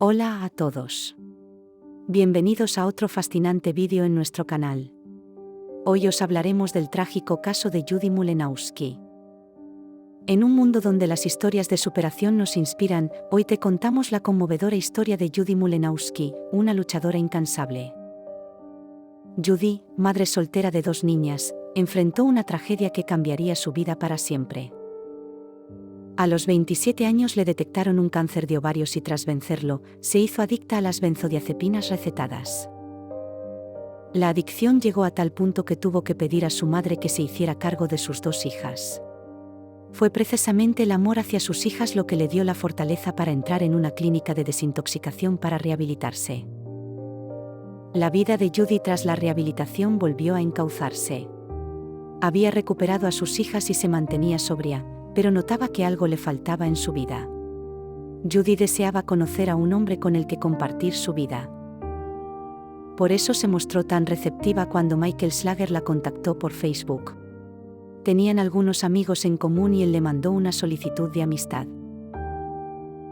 Hola a todos. Bienvenidos a otro fascinante vídeo en nuestro canal. Hoy os hablaremos del trágico caso de Judy Mulenausky. En un mundo donde las historias de superación nos inspiran, hoy te contamos la conmovedora historia de Judy Mulenausky, una luchadora incansable. Judy, madre soltera de 2 niñas, enfrentó una tragedia que cambiaría su vida para siempre. A los 27 años le detectaron un cáncer de ovarios y tras vencerlo, se hizo adicta a las benzodiazepinas recetadas. La adicción llegó a tal punto que tuvo que pedir a su madre que se hiciera cargo de sus 2 hijas. Fue precisamente el amor hacia sus hijas lo que le dio la fortaleza para entrar en una clínica de desintoxicación para rehabilitarse. La vida de Judy tras la rehabilitación volvió a encauzarse. Había recuperado a sus hijas y se mantenía sobria, pero notaba que algo le faltaba en su vida. Judy deseaba conocer a un hombre con el que compartir su vida. Por eso se mostró tan receptiva cuando Michael Schlager la contactó por Facebook. Tenían algunos amigos en común y él le mandó una solicitud de amistad.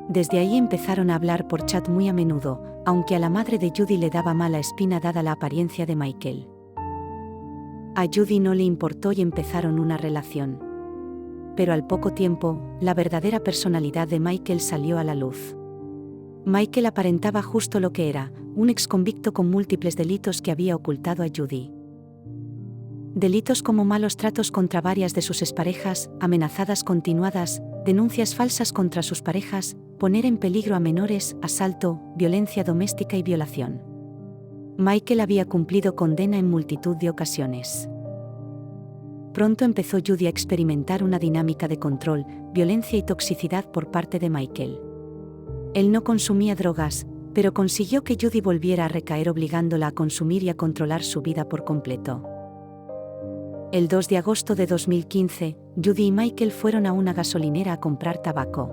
Desde ahí empezaron a hablar por chat muy a menudo, aunque a la madre de Judy le daba mala espina dada la apariencia de Michael. A Judy no le importó y empezaron una relación. Pero al poco tiempo, la verdadera personalidad de Michael salió a la luz. Michael aparentaba justo lo que era, un exconvicto con múltiples delitos que había ocultado a Judy. Delitos como malos tratos contra varias de sus exparejas, amenazadas continuadas, denuncias falsas contra sus parejas, poner en peligro a menores, asalto, violencia doméstica y violación. Michael había cumplido condena en multitud de ocasiones. Pronto empezó Judy a experimentar una dinámica de control, violencia y toxicidad por parte de Michael. Él no consumía drogas, pero consiguió que Judy volviera a recaer obligándola a consumir y a controlar su vida por completo. El 2 de agosto de 2015, Judy y Michael fueron a una gasolinera a comprar tabaco.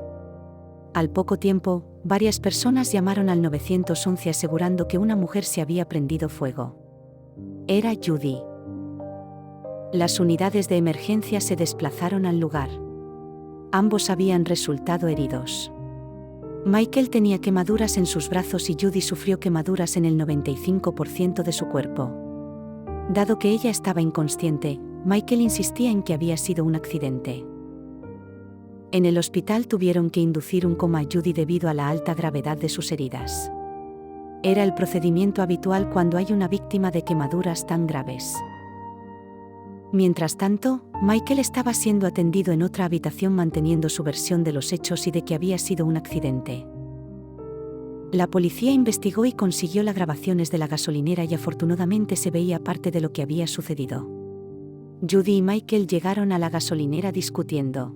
Al poco tiempo, varias personas llamaron al 911 asegurando que una mujer se había prendido fuego. Era Judy. Las unidades de emergencia se desplazaron al lugar. Ambos habían resultado heridos. Michael tenía quemaduras en sus brazos y Judy sufrió quemaduras en el 95% de su cuerpo. Dado que ella estaba inconsciente, Michael insistía en que había sido un accidente. En el hospital tuvieron que inducir un coma a Judy debido a la alta gravedad de sus heridas. Era el procedimiento habitual cuando hay una víctima de quemaduras tan graves. Mientras tanto, Michael estaba siendo atendido en otra habitación manteniendo su versión de los hechos y de que había sido un accidente. La policía investigó y consiguió las grabaciones de la gasolinera y afortunadamente se veía parte de lo que había sucedido. Judy y Michael llegaron a la gasolinera discutiendo.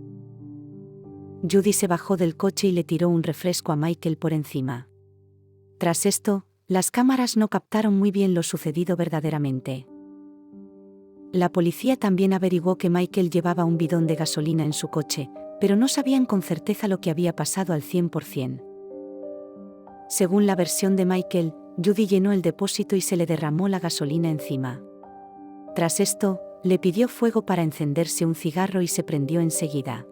Judy se bajó del coche y le tiró un refresco a Michael por encima. Tras esto, las cámaras no captaron muy bien lo sucedido verdaderamente. La policía también averiguó que Michael llevaba un bidón de gasolina en su coche, pero no sabían con certeza lo que había pasado al 100%. Según la versión de Michael, Judy llenó el depósito y se le derramó la gasolina encima. Tras esto, le pidió fuego para encenderse un cigarro y se prendió enseguida.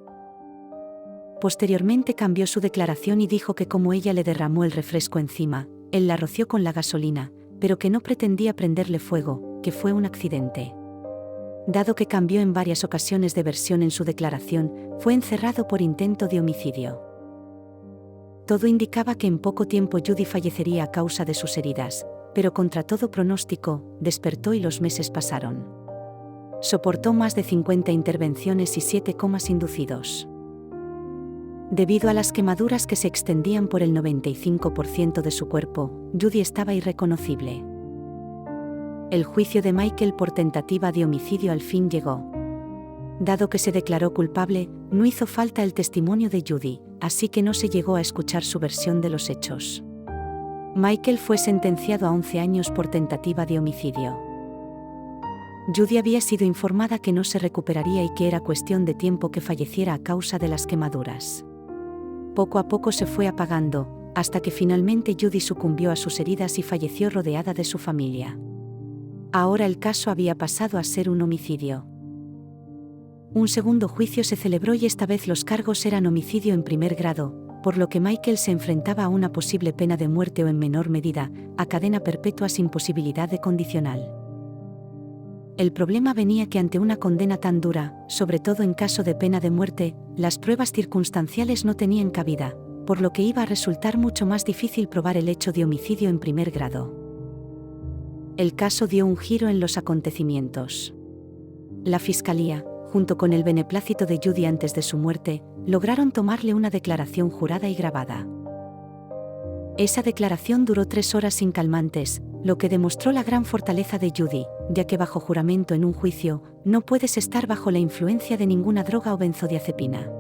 Posteriormente cambió su declaración y dijo que como ella le derramó el refresco encima, él la roció con la gasolina, pero que no pretendía prenderle fuego, que fue un accidente. Dado que cambió en varias ocasiones de versión en su declaración, fue encerrado por intento de homicidio. Todo indicaba que en poco tiempo Judy fallecería a causa de sus heridas, pero contra todo pronóstico, despertó y los meses pasaron. Soportó más de 50 intervenciones y 7 comas inducidos. Debido a las quemaduras que se extendían por el 95% de su cuerpo, Judy estaba irreconocible. El juicio de Michael por tentativa de homicidio al fin llegó. Dado que se declaró culpable, no hizo falta el testimonio de Judy, así que no se llegó a escuchar su versión de los hechos. Michael fue sentenciado a 11 años por tentativa de homicidio. Judy había sido informada que no se recuperaría y que era cuestión de tiempo que falleciera a causa de las quemaduras. Poco a poco se fue apagando, hasta que finalmente Judy sucumbió a sus heridas y falleció rodeada de su familia. Ahora el caso había pasado a ser un homicidio. Un segundo juicio se celebró y esta vez los cargos eran homicidio en primer grado, por lo que Michael se enfrentaba a una posible pena de muerte o, en menor medida, a cadena perpetua sin posibilidad de condicional. El problema venía que ante una condena tan dura, sobre todo en caso de pena de muerte, las pruebas circunstanciales no tenían cabida, por lo que iba a resultar mucho más difícil probar el hecho de homicidio en primer grado. El caso dio un giro en los acontecimientos. La Fiscalía, junto con el beneplácito de Judy antes de su muerte, lograron tomarle una declaración jurada y grabada. Esa declaración duró 3 horas sin calmantes, lo que demostró la gran fortaleza de Judy, ya que bajo juramento en un juicio, no puedes estar bajo la influencia de ninguna droga o benzodiazepina.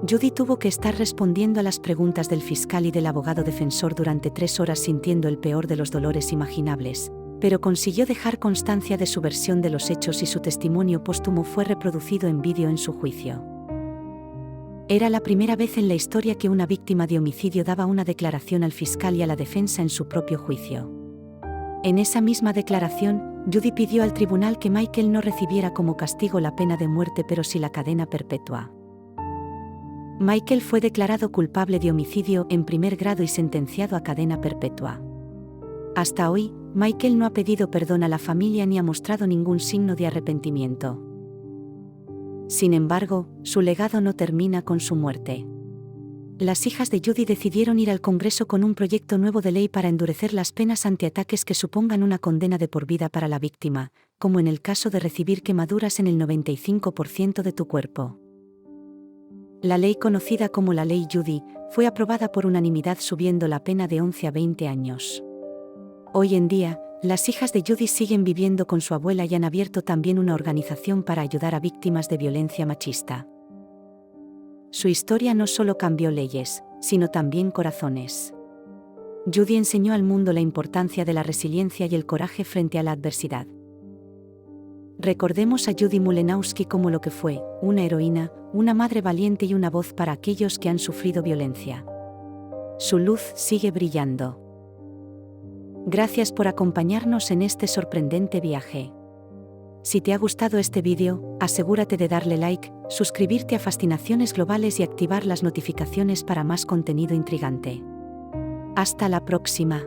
Judy tuvo que estar respondiendo a las preguntas del fiscal y del abogado defensor durante 3 horas sintiendo el peor de los dolores imaginables, pero consiguió dejar constancia de su versión de los hechos y su testimonio póstumo fue reproducido en vídeo en su juicio. Era la primera vez en la historia que una víctima de homicidio daba una declaración al fiscal y a la defensa en su propio juicio. En esa misma declaración, Judy pidió al tribunal que Michael no recibiera como castigo la pena de muerte pero sí la cadena perpetua. Michael fue declarado culpable de homicidio en primer grado y sentenciado a cadena perpetua. Hasta hoy, Michael no ha pedido perdón a la familia ni ha mostrado ningún signo de arrepentimiento. Sin embargo, su legado no termina con su muerte. Las hijas de Judy decidieron ir al Congreso con un proyecto nuevo de ley para endurecer las penas ante ataques que supongan una condena de por vida para la víctima, como en el caso de recibir quemaduras en el 95% de tu cuerpo. La ley conocida como la Ley Judy fue aprobada por unanimidad subiendo la pena de 11 a 20 años. Hoy en día, las hijas de Judy siguen viviendo con su abuela y han abierto también una organización para ayudar a víctimas de violencia machista. Su historia no solo cambió leyes, sino también corazones. Judy enseñó al mundo la importancia de la resiliencia y el coraje frente a la adversidad. Recordemos a Judy Mulenowski como lo que fue, una heroína, una madre valiente y una voz para aquellos que han sufrido violencia. Su luz sigue brillando. Gracias por acompañarnos en este sorprendente viaje. Si te ha gustado este vídeo, asegúrate de darle like, suscribirte a Fascinaciones Globales y activar las notificaciones para más contenido intrigante. Hasta la próxima.